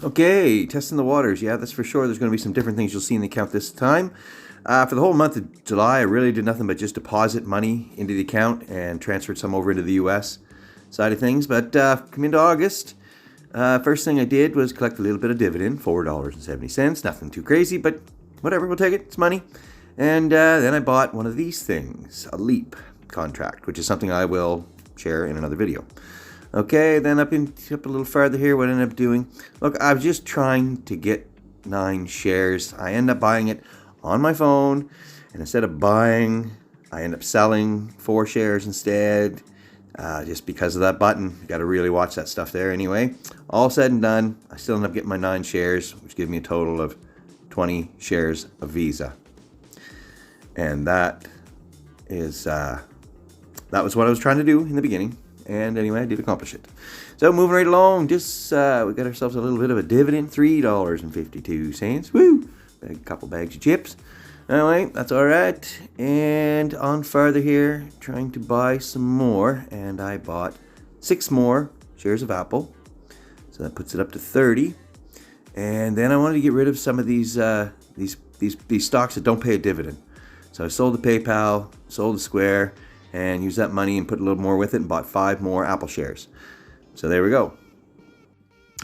Okay, testing the waters. Yeah, that's for sure. There's going to be some different things you'll see in the account this time. For the whole month of July, I really did nothing but just deposit money into the account and transferred some over into the US side of things. But come into August, first thing I did was collect a little bit of dividend, $4.70. Nothing too crazy, but whatever, we'll take it. It's money. And then I bought one of these things, a LEAP contract, which is something I will share in another video. Okay, then up a little farther here, what I ended up doing, look, I was just trying to get 9 shares. I end up buying it on my phone, and instead of buying, I end up selling 4 shares instead, just because of that button. You got to really watch that stuff there. Anyway, all said and done, I still end up getting my 9 shares, which gives me a total of 20 shares of Visa. And that is, that was what I was trying to do in the beginning. And anyway, I did accomplish it. So moving right along, just we got ourselves a little bit of a dividend, $3.52. Woo! A couple bags of chips. Anyway, that's all right. And on farther here, trying to buy some more, and I bought 6 more shares of Apple. So that puts it up to 30. And then I wanted to get rid of some of these stocks that don't pay a dividend. So I sold the PayPal, sold the Square, and used that money and put a little more with it and bought 5 more Apple shares. So there we go.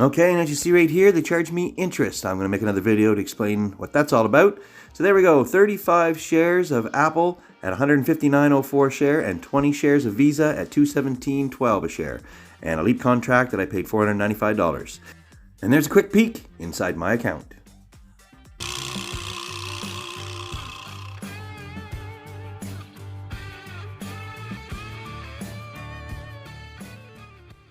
Okay, and as you see right here, they charge me interest. I'm going to make another video to explain what that's all about. So there we go, 35 shares of Apple at $159.04 a share and 20 shares of Visa at $217.12 a share. And a LEAP contract that I paid $495. And there's a quick peek inside my account.